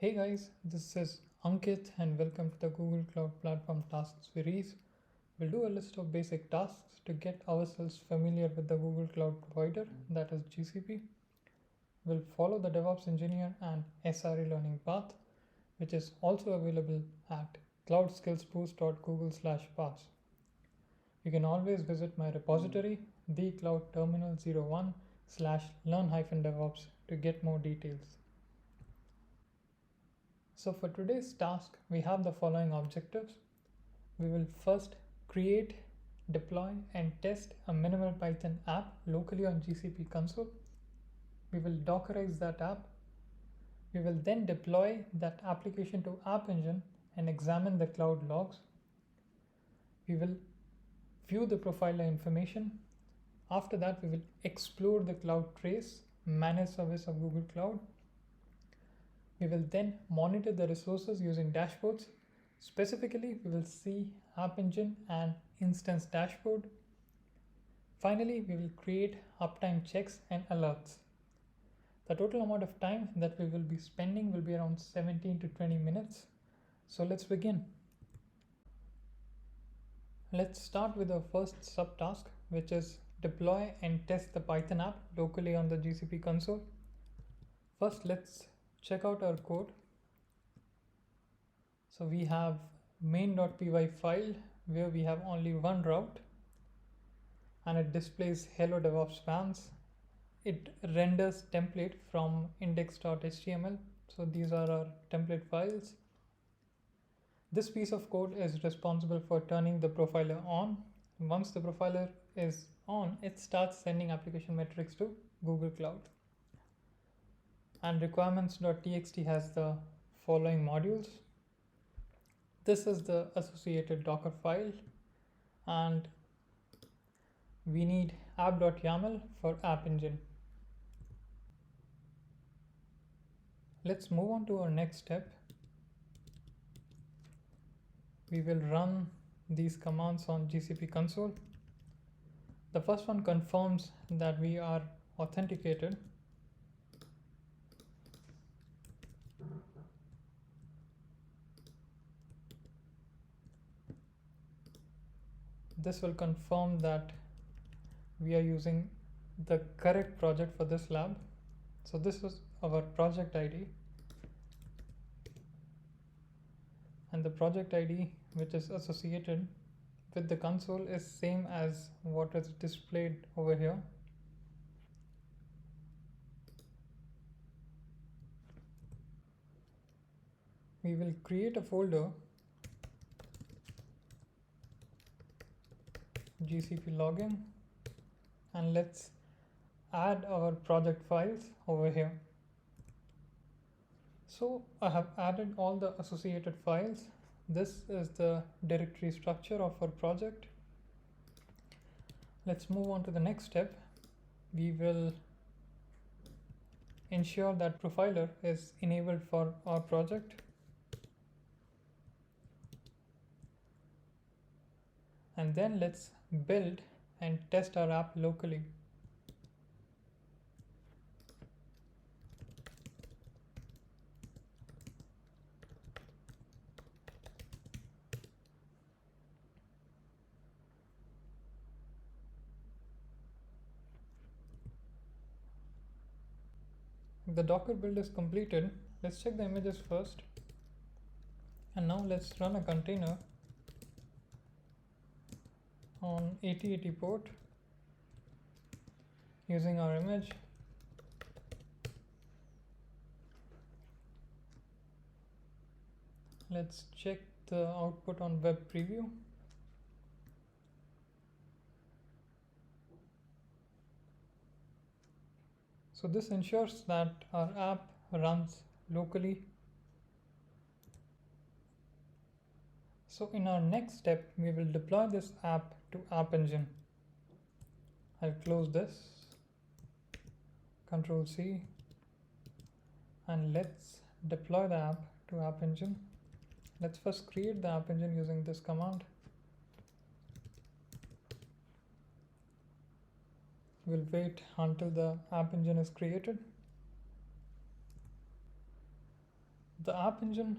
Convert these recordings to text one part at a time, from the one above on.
Hey guys, this is Ankit and welcome to the Google Cloud Platform Tasks series. We'll do a list of basic tasks to get ourselves familiar with the Google Cloud provider, that is GCP. We'll follow the DevOps engineer and SRE learning path, which is also available at cloudskillsboost.google/paths. You can always visit my repository, thecloudterminal01/learn-devops to get more details. So for today's task, we have the following objectives. We will first create, deploy, and test a minimal Python app locally on GCP console. We will Dockerize that app. We will then deploy that application to App Engine and examine the cloud logs. We will view the profiler information. After that, we will explore the cloud trace, managed service of Google Cloud. We will then monitor the resources using dashboards. Specifically, we will see App Engine and instance dashboard. Finally, we will create uptime checks and alerts. The total amount of time that we will be spending will be around 17 to 20 minutes. So let's begin. Let's start with the first subtask, which is deploy and test the Python app locally on the GCP console. First, let's check out our code. So we have main.py file where we have only one route and it displays hello DevOps fans. It renders template from index.html. So these are our template files. This piece of code is responsible for turning the profiler on. Once the profiler is on, it starts sending application metrics to Google Cloud. And requirements.txt has the following modules. This is the associated Docker file, and we need app.yaml for App Engine. Let's move on to our next step. We will run these commands on GCP console. The first one confirms that we are authenticated. This will confirm that we are using the correct project for this lab. So this is our project ID, and the project ID which is associated with the console is same as what is displayed over here. We will create a folder GCP login, and let's add our project files over here. So I have added all the associated files. This is the directory structure of our project. Let's move on to the next step. We will ensure that profiler is enabled for our project. And then let's build and test our app locally. The Docker build is completed. Let's check the images first. And now let's run a container on 8080 port using our image. Let's check the output on web preview. So this ensures that our app runs locally. So in our next step, we will deploy this app to App Engine. I'll close this, Control C, and let's deploy the app to App Engine. Let's first create the App Engine using this command. We'll wait until the App Engine is created. The app engine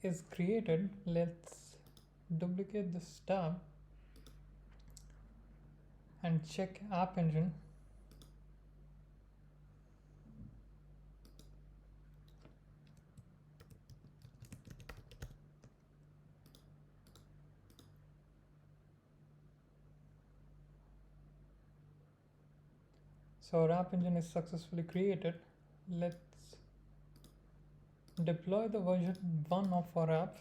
is created. Let's duplicate this tab and check app engine. So our app engine is successfully created. Let's deploy the version 1 of our app.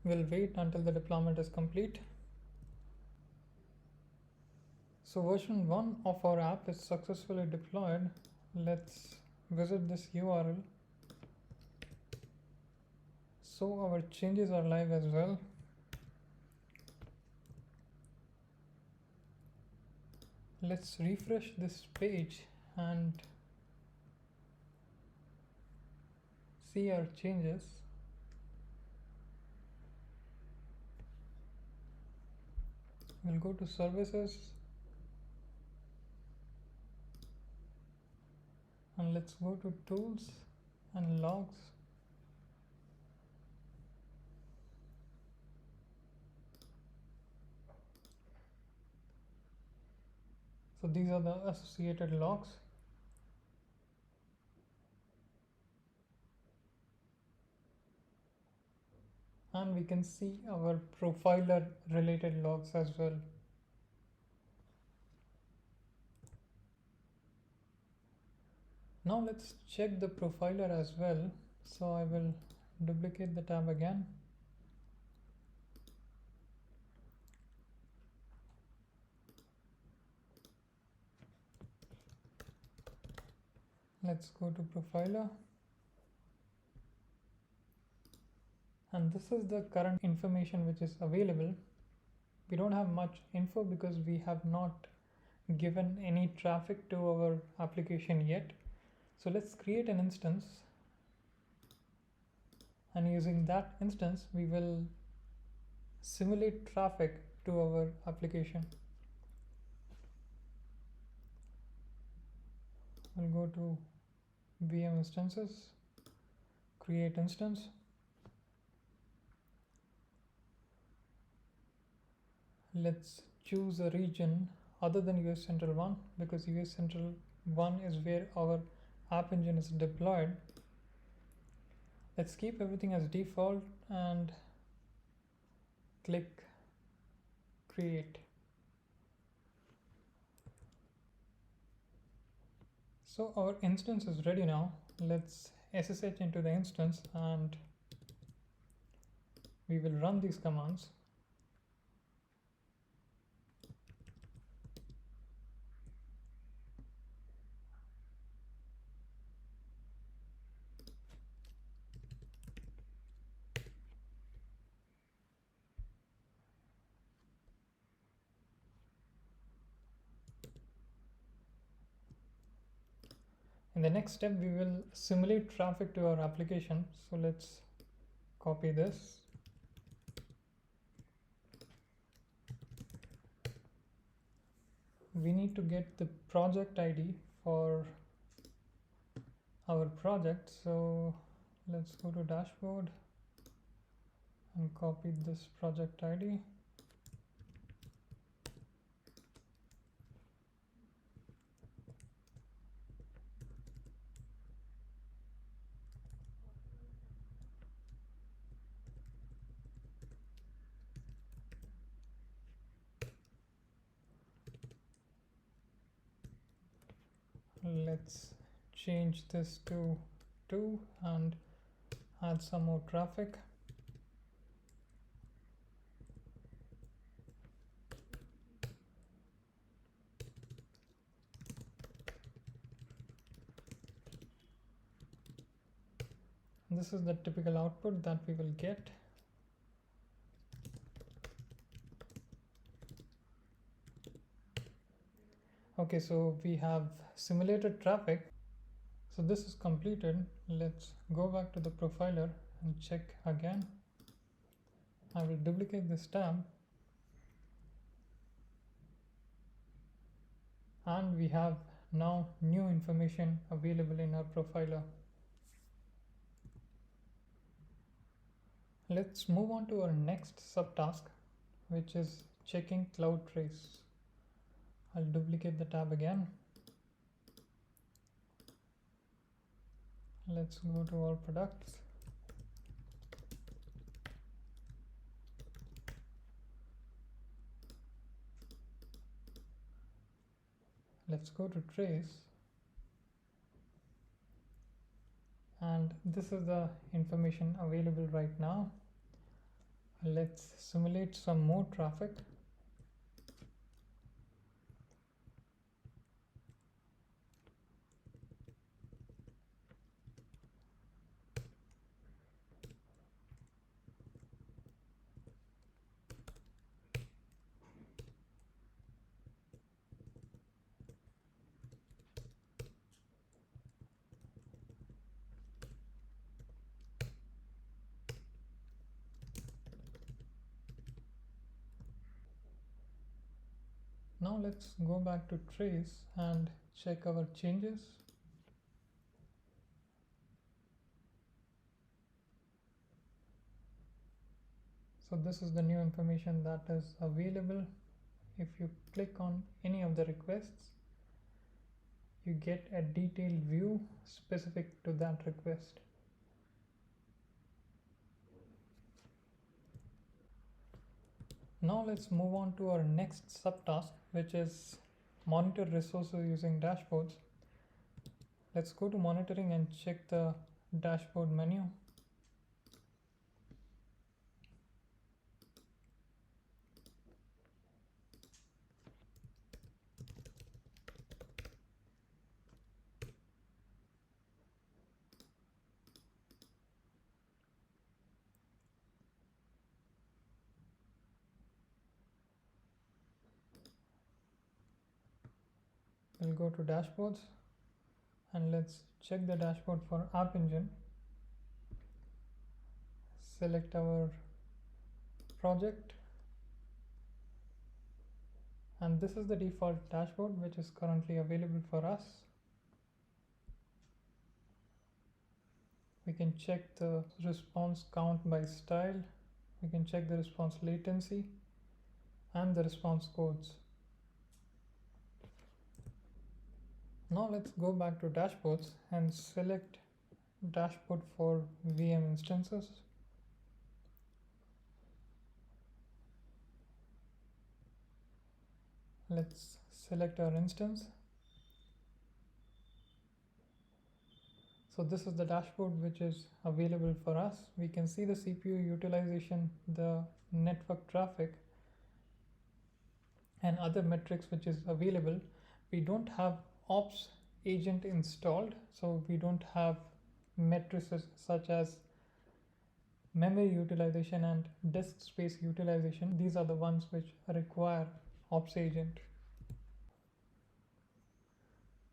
We'll wait until the deployment is complete. So version 1 of our app is successfully deployed. Let's visit this URL. So our changes are live as well. Let's refresh this page and see our changes. We'll go to services and let's go to tools and logs. So these are the associated logs. And we can see our profiler related logs as well. Now let's check the profiler as well. So I will duplicate the tab again. Let's go to profiler. And this is the current information which is available. We don't have much info because we have not given any traffic to our application yet. So let's create an instance, and using that instance we will simulate traffic to our application. We'll go to VM instances, create instance. Let's choose a region other than US Central 1 because US Central 1 is where our app engine is deployed. Let's keep everything as default and click create. So our instance is ready now. Let's SSH into the instance and we will run these commands. In the next step, we will simulate traffic to our application. So let's copy this. We need to get the project ID for our project. So let's go to dashboard and copy this project ID. Let's change this to 2 and add some more traffic. This is the typical output that we will get. Okay, so we have simulated traffic. So this is completed. Let's go back to the profiler and check again. I will duplicate this tab. and we have now new information available in our profiler. Let's move on to our next subtask, which is checking cloud trace. I'll duplicate the tab again. Let's go to all products. Let's go to trace, and this is the information available right now. Let's simulate some more traffic. Now let's go back to trace and check our changes. So this is the new information that is available. If you click on any of the requests, you get a detailed view specific to that request. Now let's move on to our next subtask, which is monitor resources using dashboards. Let's go to monitoring and check the dashboard menu. We'll go to dashboards and let's check the dashboard for App Engine. Select our project, and this is the default dashboard which is currently available for us. We can check the response count by style, we can check the response latency and the response codes. Now let's go back to dashboards and select dashboard for VM instances. Let's select our instance. So this is the dashboard which is available for us. We can see the CPU utilization, the network traffic, and other metrics which is available. We don't have ops agent installed, so we don't have metrics such as memory utilization and disk space utilization. These are the ones which require ops agent.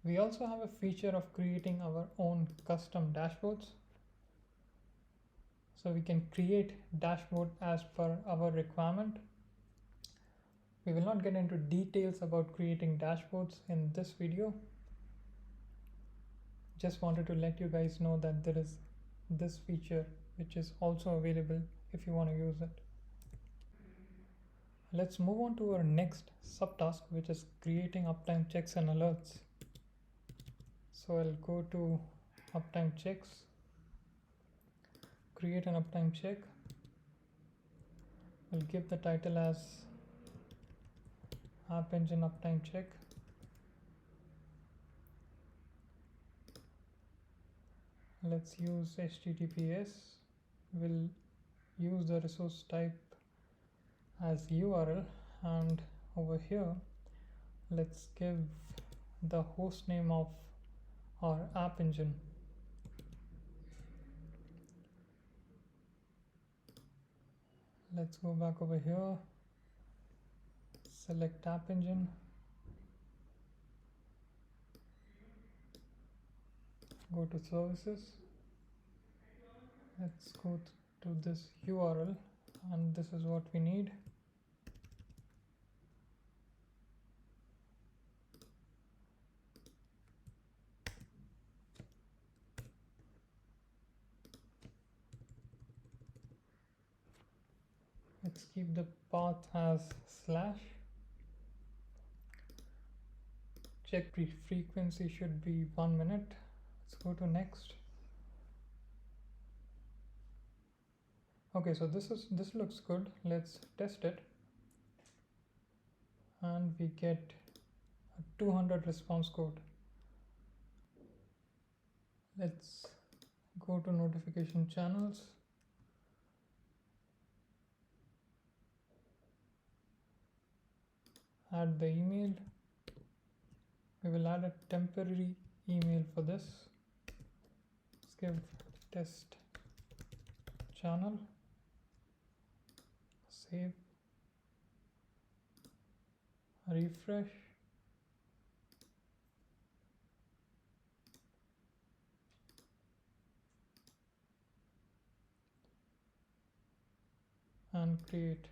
We also have a feature of creating our own custom dashboards. So we can create dashboard as per our requirement. We will not get into details about creating dashboards in this video. Just wanted to let you guys know that there is this feature which is also available if you want to use it. Let's move on to our next subtask, which is creating uptime checks and alerts. So I'll go to uptime checks, create an uptime check. We'll give the title as App Engine Uptime Check. Let's use HTTPS. We'll use the resource type as URL, and over here let's give the host name of our app engine. Let's go back over here, select app engine, go to services, let's go to this URL, and this is what we need. Let's keep the path as slash. Check frequency should be 1 minute. Let's go to next. Okay, so this looks good. Let's test it. And we get a 200 response code. Let's go to notification channels. Add the email. We will add a temporary email for this. Let's give test channel. Save. Refresh. And create.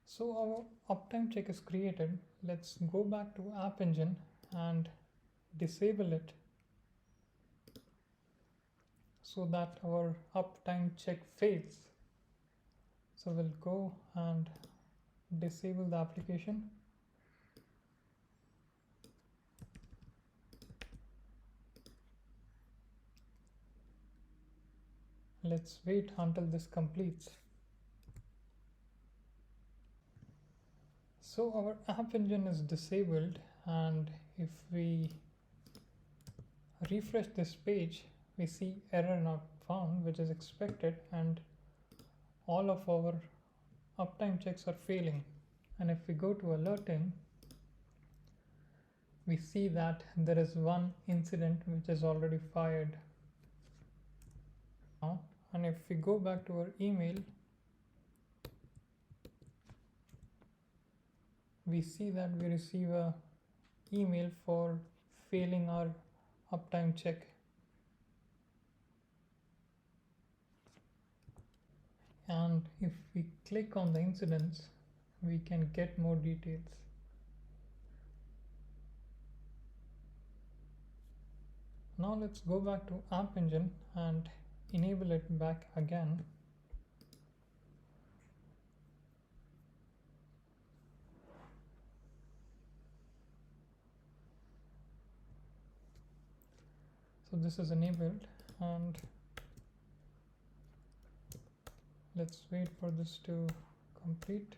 So our uptime check is created. Let's go back to App Engine and disable it so that our uptime check fails. So we'll go and disable the application. Let's wait until this completes. So our App Engine is disabled, and if we refresh this page, we see error not found, which is expected, and all of our uptime checks are failing. And if we go to alerting, we see that there is one incident which is already fired now. And if we go back to our email, we see that we receive a email for failing our uptime check. And if we click on the incidents, we can get more details. Now let's go back to App Engine and enable it back again. So this is enabled, and let's wait for this to complete.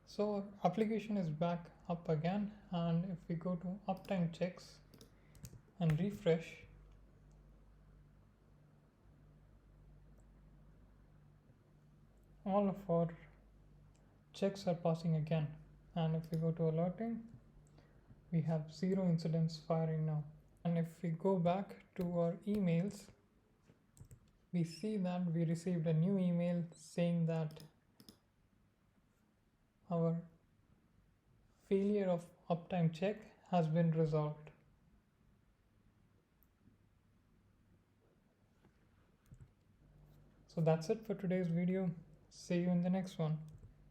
So our application is back up again, and if we go to uptime checks and refresh, all of our checks are passing again. And if we go to alerting, we have 0 incidents firing now. And if we go back to our emails, we see that we received a new email saying that our failure of uptime check has been resolved. So that's it for today's video. See you in the next one.